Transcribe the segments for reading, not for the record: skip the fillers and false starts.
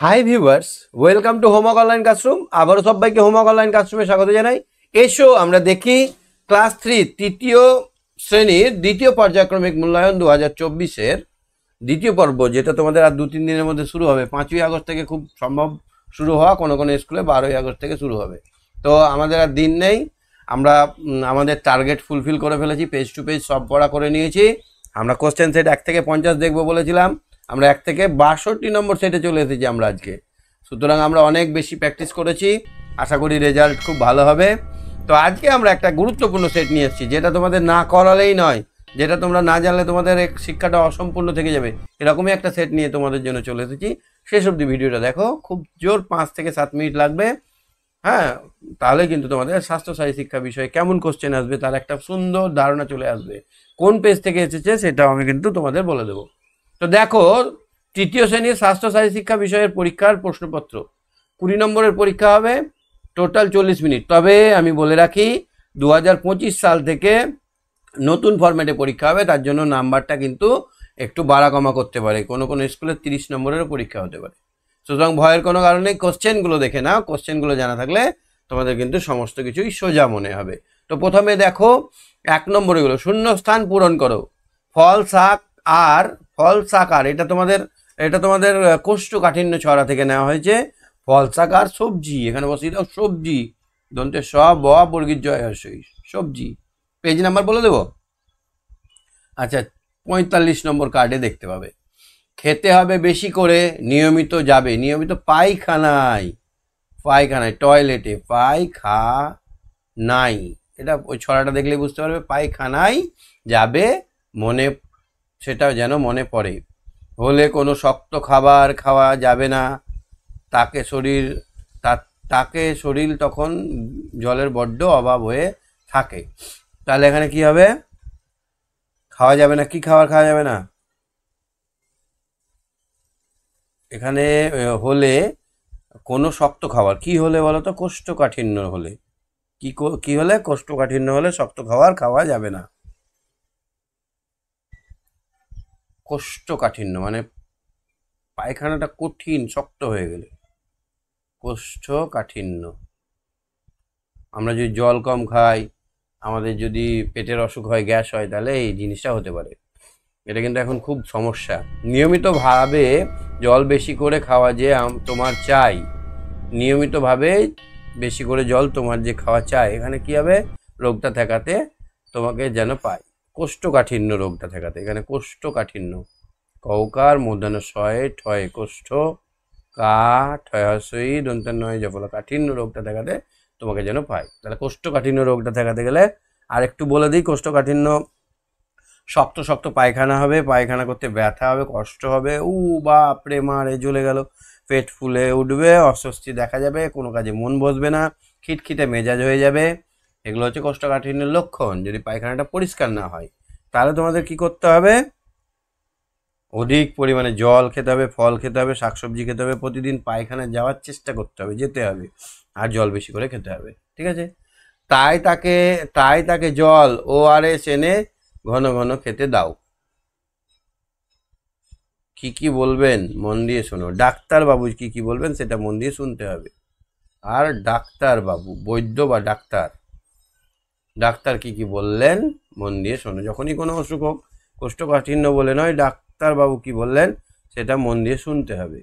Hi viewers, welcome to homework online classroom. আবারও সবাইকে homework online ক্লাসরুমে স্বাগত জানাই। এসো আমরা দেখি ক্লাস 3 তৃতীয় শ্রেণীর দ্বিতীয় পর্যায়ক্রমিক মূল্যায়ন 2024-এর দ্বিতীয় পর্ব, যেটা তোমাদের আর 2-3 দিনের মধ্যে শুরু হবে। 5ই আগস্ট থেকে খুব সম্ভব শুরু হওয়া, কোনো কোনো স্কুলে 12ই আগস্ট থেকে শুরু হবে। তো আমাদের আর দিন নেই, আমরা আমাদের টার্গেট ফুলফিল করে ফেলেছি। পেজ টু পেজ সব পড়া করে নিয়েছি। আমরা কোশ্চেন সেট 1 থেকে 50 দেখবো বলেছিলাম, আমরা 1 থেকে 62 নম্বর সেটে চলে এসেছি আমরা আজকে। সুতরাং আমরা অনেক বেশি প্র্যাকটিস করেছি, আশা করি রেজাল্ট খুব ভালো হবে। তো আজকে আমরা একটা গুরুত্বপূর্ণ সেট নিয়ে এসেছি, যেটা তোমাদের না করালেই নয়, যেটা তোমরা না জানলে তোমাদের শিক্ষাটা অসম্পূর্ণ থেকে যাবে। এরকমই একটা সেট নিয়ে তোমাদের জন্য চলে এসেছি। শেষ অবধি ভিডিওটা দেখো, খুব জোর 5 থেকে 7 মিনিট লাগবে। হ্যাঁ, তাহলে কিন্তু তোমাদের স্বাস্থ্যসাথী শিক্ষা বিষয়ে কেমন কোশ্চেন আসবে তার একটা সুন্দর ধারণা চলে আসবে। কোন পেজ থেকে এসেছে সেটাও আমি কিন্তু তোমাদের বলে দেবো। তো দেখো, তৃতীয় শ্রেণীর স্বাস্থ্যসাথী শিক্ষা বিষয়ের পরীক্ষার প্রশ্নপত্র 20 নম্বরের পরীক্ষা হবে, টোটাল 40 মিনিট। তবে আমি বলে রাখি, 2025 সাল থেকে নতুন ফরম্যাটে পরীক্ষা হবে, তার জন্য নাম্বারটা কিন্তু একটু বাড়া কমা করতে পারে। কোনো কোনো স্কুলে 30 নম্বরেরও পরীক্ষা হতে পারে। সুতরাং ভয়ের কোনো কারণ নেই, কোশ্চেনগুলো দেখে নাও। কোশ্চেনগুলো জানা থাকলে তোমাদের কিন্তু সমস্ত কিছুই সোজা মনে হবে। তো প্রথমে দেখো 1 নম্বরগুলো, শূন্যস্থান পূরণ করো। ফল শাক আর এটা তোমাদের কোষ্ঠকাঠিন্য ছড়া থেকে নেওয়া হয়েছে। ফল শাক আর সবজি, এখানে বসিয়ে দাও সবজি, দন্তে সব ব বর্গীর জয় হর্ষই, সবজি। পেজ নাম্বার বলে দেবো। আচ্ছা, 45 নম্বর কার্ডে দেখতে পাবে। খেতে হবে বেশি করে, নিয়মিত যাবে, নিয়মিত পায়খানায়, টয়লেটে, পায়খানায়, এটা ওই ছড়াটা দেখলেই বুঝতে পারবে। পায়খানায় যাবে, মনে, সেটা যেন মনে পড়ে। হলে কোনো শক্ত খাবার খাওয়া যাবে না, তাকে শরীর তখন জলের বড্ড অভাব হয়ে থাকে। তাহলে এখানে কি হবে? খাওয়া যাবে না, কি খাবার খাওয়া যাবে না? এখানে হলে কোনো শক্ত খাবার, কি হলে বলো তো? কোষ্ঠকাঠিন্য হলে। কি হলে? কোষ্ঠকাঠিন্য হলে শক্ত খাবার খাওয়া যাবে না। কোষ্ঠকাঠিন্য মানে পায়খানাটা কঠিন, শক্ত হয়ে গেলে কোষ্ঠকাঠিন্য। আমরা যদি জল কম খাই, আমাদের যদি পেটের অসুখ হয়, গ্যাস হয়, তাহলে এই জিনিসটা হতে পারে। এটা কিন্তু এখন খুব সমস্যা। নিয়মিতভাবে জল বেশি করে খাওয়া যে তোমার চাই, নিয়মিতভাবে বেশি করে জল তোমার যে খাওয়া চাই, এখানে কি হবে? রোগটা ঠেকাতে তোমাকে যেন পায়, কোষ্ঠকাঠিন্য রোগটা ঠেকাতে। এখানে কোষ্ঠকাঠিন্য, কৌকার মূর্ধন্য শয়ে ঠয়ে, কোষ্ঠ কা ঠয় হস্যই দন্তের নয় জফল, কাঠিন্য রোগটা ঠেকাতে তোমাকে যেন পায়। তাহলে কোষ্ঠকাঠিন্য রোগটা ঠেকাতে গেলে আর একটু বলে দিই, কোষ্ঠকাঠিন্য শক্ত শক্ত পায়খানা হবে, পায়খানা করতে ব্যথা হবে, কষ্ট হবে, বাপরে মারে জ্বলে গেল, পেট ফুলে উঠবে, অস্বস্তি দেখা যাবে, কোনো কাজে মন বসবে না, খিটখিটে মেজাজ হয়ে যাবে। এগুলো হচ্ছে কোষ্ঠকাঠিন্যের লক্ষণ। যদি পায়খানাটা পরিষ্কার না হয়, তাহলে তোমাদের কি করতে হবে? অধিক পরিমাণে জল খেতে হবে, ফল খেতে হবে, শাকসবজি খেতে হবে, প্রতিদিন পায়খানায় যাওয়ার চেষ্টা করতে হবে, যেতে হবে, আর জল বেশি করে খেতে হবে। ঠিক আছে? তাই তাকে জল ORS এনে ঘন ঘন খেতে দাও। কি বলবেন মন দিয়ে শোনো। ডাক্তার বাবু কি বলবেন সেটা মন দিয়ে শুনতে হবে। আর ডাক্তার বাবু, বৈদ্য বা ডাক্তার কি বললেন মন দিয়ে শোনো। যখনই কোনো অসুখ হোক, কোষ্ঠকাঠিন্য বলে নয়, ডাক্তার বাবু কি বললেন সেটা মন দিয়ে শুনতে হবে।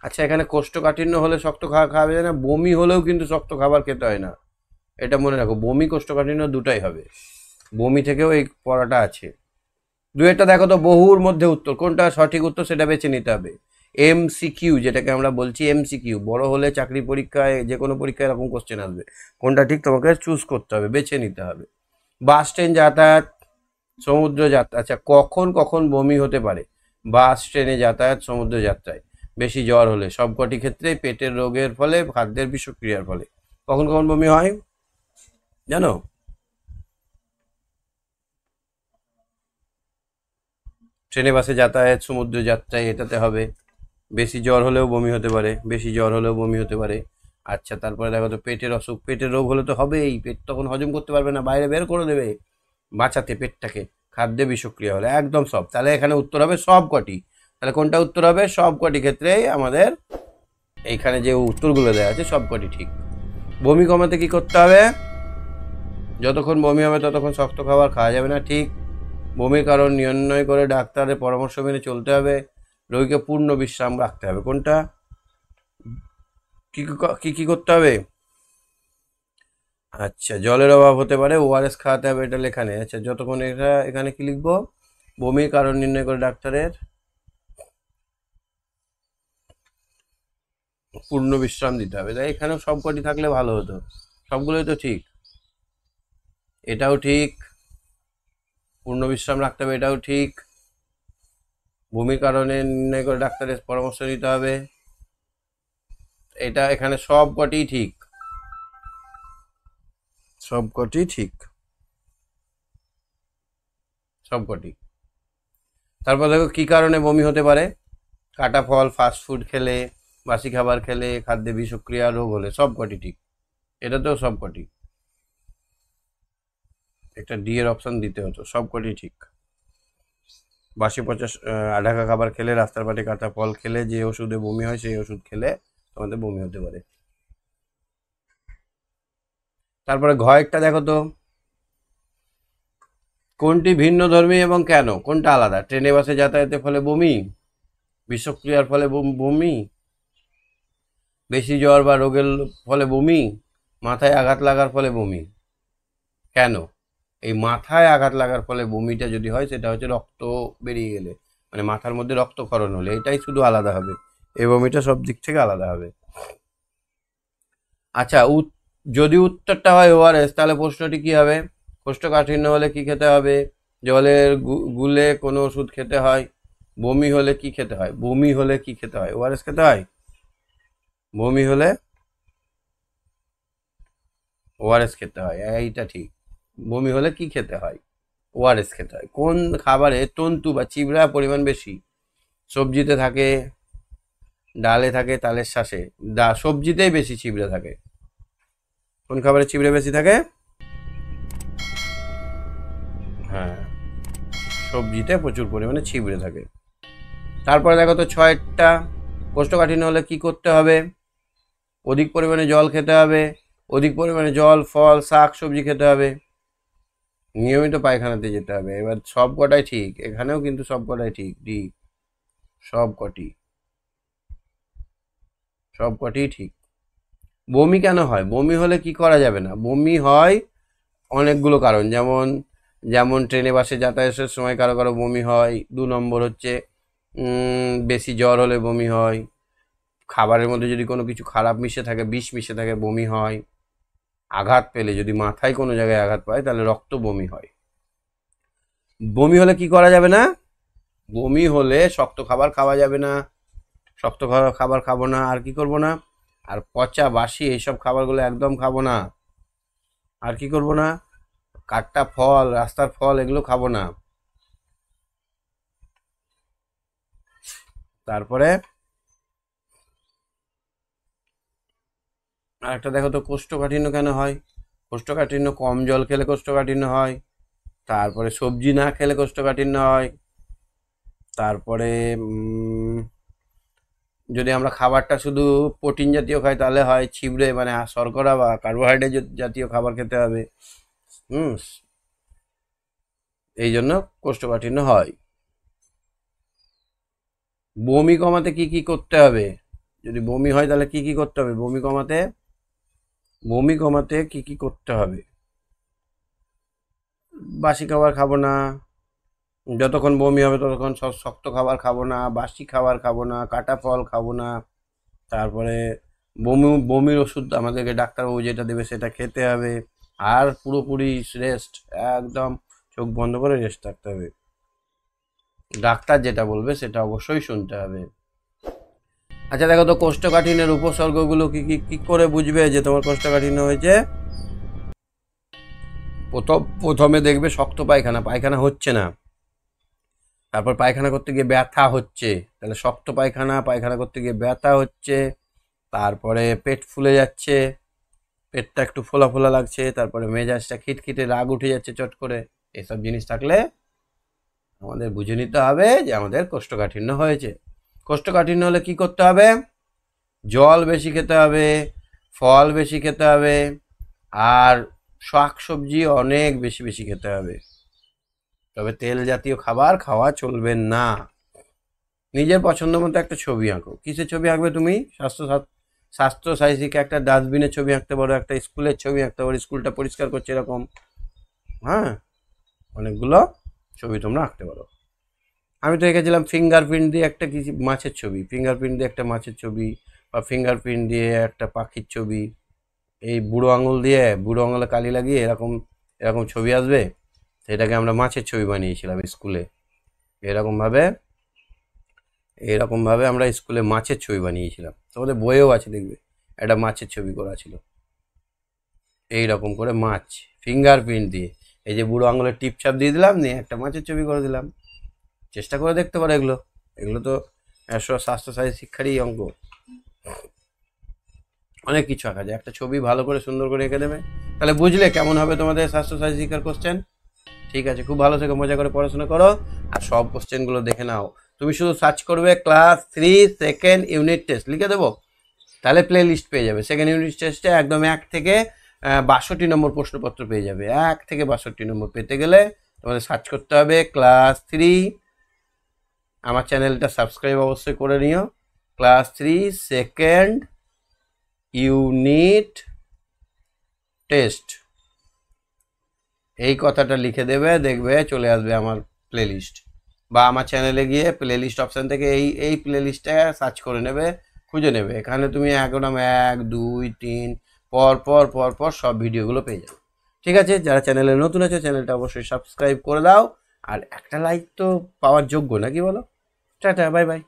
আচ্ছা, এখানে কোষ্ঠকাঠিন্য হলে শক্ত খাবার খাওয়া যায় না, বমি হলেও কিন্তু শক্ত খাবার খেতে হয় না, এটা মনে রাখো। বমি কোষ্ঠকাঠিন্য দুটাই হবে, বমি থেকেও এই পড়াটা আছে। দুয়েরটা দেখো তো, বহুর মধ্যে উত্তর, কোনটা সঠিক উত্তর সেটা বেছে নিতে হবে। MCQ, যেটাকে আমরা বলছি MCQ, বড় হলে চাকরি পরীক্ষায়, যে কোনো পরীক্ষায় এরকম কোশ্চেন আসবে। কোনটা ঠিক তোমাকে চুজ করতে হবে, বেছে নিতে হবে। বাস ট্রেন যাতায়াত, সমুদ্র যাত্রা। আচ্ছা, কখন কখন বমি হতে পারে? বাস ট্রেনে যাতায়াত, সমুদ্র যাত্রায়, বেশি জ্বর হলে, সবকটি ক্ষেত্রে পেটের রোগের ফলে, খাদ্যের বিষক্রিয়ার ফলে। কখন কখন বমি হয় জানো? ট্রেনে বাসে যাতায়াত, সমুদ্র যাত্রায়, এটাতে হবে। বেশি জ্বর হলেও বমি হতে পারে, আচ্ছা, তারপরে দেখো তো পেটের অসুখ, পেটের রোগ হলে তো হবেই, পেট তখন হজম করতে পারবে না, বাইরে বের করে দেবে বাঁচাতে পেটটাকে, খাদ্যে বিষক্রিয়া হলে একদম সব। তাহলে এখানে উত্তর হবে সব কটি। তাহলে কোনটা উত্তর হবে? সব কটি ক্ষেত্রেই আমাদের এইখানে যে উত্তরগুলো দেওয়া আছে সব কটি ঠিক। বমি কমাতে কি করতে হবে? যতক্ষণ বমি হবে ততক্ষণ শক্ত খাবার খাওয়া যাবে না, ঠিক। বমির কারণ নির্ণয় করে ডাক্তারের পরামর্শ মেনে চলতে হবে, রোগীকে পূর্ণ বিশ্রাম রাখতে হবে। কোনটা? কি কি কি করতে হবে? আচ্ছা, জলের অভাব হতে পারে, ওআরএস খাওয়াতে হবে, এটা লেখা নেই। আচ্ছা, যতক্ষণ এটা এখানে কি লিখবো? বমির কারণ নির্ণয় করে ডাক্তারের পূর্ণ বিশ্রাম দিতে হবে। তাই এখানেও সব কটি থাকলে ভালো হতো, সবগুলোই তো ঠিক। এটাও ঠিক, পূর্ণ বিশ্রাম রাখতে হবে, এটাও ঠিক। বমির কারণে নির্ণয় করে ডাক্তারের পরামর্শ নিতে হবে, এটা এখানে সব কটি ঠিক, সব কটি ঠিক, সব কটি। তারপর দেখো কি কারণে বমি হতে পারে? কাটা ফল, ফাস্ট ফুড খেলে, বাসি খাবার খেলে, খাদ্যে বিষক্রিয়া রোগ হলে, সব কটি ঠিক। এটাতেও সব কটি, একটা ডি এর অপশন দিতে হতো, সব কটি ঠিক। বাসি পচা আঢাকা খাবার খেলে, রাস্তার পাটে কাটা ফল খেলে, যে ওষুধে বমি হয় সেই ওষুধ খেলে তোমাদের বমি হতে পারে। তারপরে ঘয়েরটা দেখো তো, কোনটি ভিন্ন ধর্মী এবং কেন? কোনটা আলাদা? ট্রেনে বাসে যাতায়াতের ফলে বমি, বিষক্রিয়ার ফলে বমি, বেশি জ্বর বা রোগের ফলে বমি, মাথায় আঘাত লাগার ফলে বমি। কেন? এই মাথায় আঘাত লাগার ফলে বমিটা যদি হয় সেটা হচ্ছে রক্ত বেরিয়ে গেলে, মানে মাথার মধ্যে রক্তক্ষরণ হলে, এটাই শুধু আলাদা হবে, এই বমিটা সব দিক থেকে আলাদা হবে। আচ্ছা, যদি উত্তরটা হয় ওআরএস, তাহলে প্রশ্নটি কি হবে? কোষ্ঠকাঠিন্য হলে কি খেতে হবে? জলের গুলে কোনো ওষুধ খেতে হয়? বমি হলে কি খেতে হয়? বমি হলে কি খেতে হয়? ওআরএস খেতে হয়। বমি হলে ওআরএস খেতে হয়, এইটা ঠিক। বমি হলে কি খেতে হয়? ওআরএস খেতে হয়। কোন খাবারে তন্তু বা চিবড়া পরিমাণ বেশি? সবজিতে থাকে, ডালে থাকে, তালের শাঁসে। সবজিতেই বেশি চিবড়া থাকে। কোন খাবারে চিবড়ে বেশি থাকে? হ্যাঁ, সবজিতে প্রচুর পরিমাণে ছিবড়ে থাকে। তারপরে দেখো তো ছয়টা, কোষ্ঠকাঠিন্য হলে কি করতে হবে? অধিক পরিমাণে জল খেতে হবে, অধিক পরিমাণে জল, ফল, শাক সবজি খেতে হবে, নিয়মিত পায়খানাতে যেতে হবে। এবার সব কটাই ঠিক, এখানেও কিন্তু সব কটাই ঠিক, ডি, সব কটি, সব কটি ঠিক। বমি কেন হয়? বমি হলে কি করা যাবে না? বমি হয় অনেকগুলো কারণ, যেমন যেমন ট্রেনে বাসে যাতায়াতের সময় কারো কারো বমি হয়। 2 নম্বর হচ্ছে বেশি জ্বর হলে বমি হয়। খাবারের মধ্যে যদি কোনো কিছু খারাপ মিশে থাকে, বিষ মিশে থাকে, বমি হয়। আঘাত পেলে, যদি মাথায় কোনো জায়গায় আঘাত পায় তাহলে রক্ত বমি হয়। বমি হলে কি করা যাবে না? বমি হলে শক্ত খাবার খাওয়া যাবে না, শক্ত খাবার খাবো না। আর কি করবো না? আর পচা বাসি এইসব খাবারগুলো একদম খাবো না। আর কি করবো না? কাটা ফল, রাস্তার ফল, এগুলো খাবো না। তারপরে আর একটা দেখো তো, কোষ্ঠকাঠিন্য কেন হয়? কোষ্ঠকাঠিন্য কম জল খেলে কোষ্ঠকাঠিন্য হয়, তারপরে সবজি না খেলে কোষ্ঠকাঠিন্য হয়, তারপরে যদি আমরা খাবারটা শুধু প্রোটিন জাতীয় খাই তাহলে হয় ছিবড়ে, মানে শর্করা বা কার্বোহাইড্রেট জাতীয় খাবার খেতে হবে। এই জন্য কোষ্ঠকাঠিন্য হয়। বমি কমাতে কি কি করতে হবে? যদি বমি হয় তাহলে কি কি করতে হবে বমি কমাতে? বমি কমাতে কি কি করতে হবে? বাসি খাবার খাবো না, যতক্ষণ বমি হবে ততক্ষণ সব শক্ত খাবার খাবো না, বাসি খাবার খাবো না, কাটা ফল খাবো না। তারপরে বমির ওষুধ আমাদেরকে ডাক্তারবাবু যেটা দেবে সেটা খেতে হবে। আর পুরোপুরি রেস্ট, একদম চোখ বন্ধ করে রেস্ট থাকতে হবে। ডাক্তার যেটা বলবে সেটা অবশ্যই শুনতে হবে। আচ্ছা দেখো তো, কোষ্ঠকাঠিন্যের উপসর্গগুলো কি কি কি করে বুঝবে যে তোমার কোষ্ঠকাঠিন্য হয়েছে? প্রথমে দেখবে শক্ত পায়খানা, পায়খানা হচ্ছে না। তারপর পায়খানা করতে গিয়ে ব্যথা হচ্ছে, তাহলে শক্ত পায়খানা, পায়খানা করতে গিয়ে ব্যথা হচ্ছে। তারপরে পেট ফুলে যাচ্ছে, পেটটা একটু ফোলা ফোলা লাগছে, তারপরে মেজাজটা খিটখিটে, রাগ উঠে যাচ্ছে চট করে, এসব জিনিস থাকলে আমাদের বুঝে নিতে হবে যে আমাদের কোষ্ঠকাঠিন্য হয়েছে। কোষ্ঠকাঠিন্য হলে কি করতে হবে? জল বেশি খেতে হবে, ফল বেশি খেতে হবে, আর শাক সবজি অনেক বেশি বেশি খেতে হবে। তবে তেল জাতীয় খাবার খাওয়া চলবে না। নিজের পছন্দ মতো একটা ছবি আঁকো। কিসের ছবি আঁকবে তুমি? স্বাস্থ্য সাইজিকে একটা ডাস্টবিনের ছবি আঁকতে পারো, একটা স্কুলের ছবি আঁকতে পারো, স্কুলটা পরিষ্কার করছে এরকম। হ্যাঁ, অনেকগুলো ছবি তোমরা আঁকতে পারো। আমি তো এঁকেছিলাম ফিঙ্গারপ্রিন্ট দিয়ে একটা কিছু মাছের ছবি, ফিঙ্গারপ্রিন্ট দিয়ে একটা মাছের ছবি, বা ফিঙ্গারপ্রিন্ট দিয়ে একটা পাখির ছবি। এই বুড়ো আঙুল দিয়ে, বুড়ো আঙুলে কালি লাগিয়ে এরকম এরকম ছবি আসবে, সেটাকে আমরা মাছের ছবি বানিয়েছিলাম স্কুলে। এরকমভাবে এরকমভাবে আমরা স্কুলে মাছের ছবি বানিয়েছিলাম। তোমাদের বইয়েও আছে, দেখবে একটা মাছের ছবি করা ছিল এইরকম করে, মাছ ফিঙ্গারপ্রিন্ট দিয়ে। এই যে বুড়ো আঙুলের টিপছাপ দিয়ে দিলাম, নিয়ে একটা মাছের ছবি করে দিলাম। চেষ্টা করে দেখতে পারো এগুলো। এগুলো তো স্বাস্থ্য সাথী শিক্ষারই অঙ্ক। অনেক কিছু আঁকা যায়, একটা ছবি ভালো করে সুন্দর করে এঁকে দেবে, তাহলে বুঝলে কেমন হবে তোমাদের স্বাস্থ্য সাথী শিক্ষার কোশ্চেন। ঠিক আছে, খুব ভালো থেকে মজা করে পড়াশোনা করো, আর সব কোশ্চেনগুলো দেখে নাও। তুমি শুধু সার্চ করবে ক্লাস 3 সেকেন্ড ইউনিট টেস্ট, লিখে দেবো, তাহলে প্লে লিস্ট পেয়ে যাবে। সেকেন্ড ইউনিট টেস্টে একদম 1 থেকে 62 নম্বর প্রশ্নপত্র পেয়ে যাবে। 1 থেকে 62 নম্বর পেতে গেলে তোমাদের সার্চ করতে হবে ক্লাস 3। আমার চ্যানেলটা সাবস্ক্রাইব অবশ্যই করে নিও। ক্লাস 3 সেকেন্ড ইউনিট টেস্ট, এই কথাটা লিখে দেবে, দেখবে চলে আসবে আমার প্লেলিস্ট। বা আমার চ্যানেলে গিয়ে প্লেলিস্ট অপশান থেকে এই প্লেলিস্টটা সার্চ করে নেবে, খুঁজে নেবে। এখানে তুমি একদম 1 2 3 পর পর পর পর সব ভিডিওগুলো পেয়ে যাবে। ঠিক আছে, যারা চ্যানেলে নতুন আছে চ্যানেলটা অবশ্যই সাবস্ক্রাইব করে দাও, আর একটা লাইক তো পাওয়ার যোগ্য, নাকি বলো? Tata, bye bye.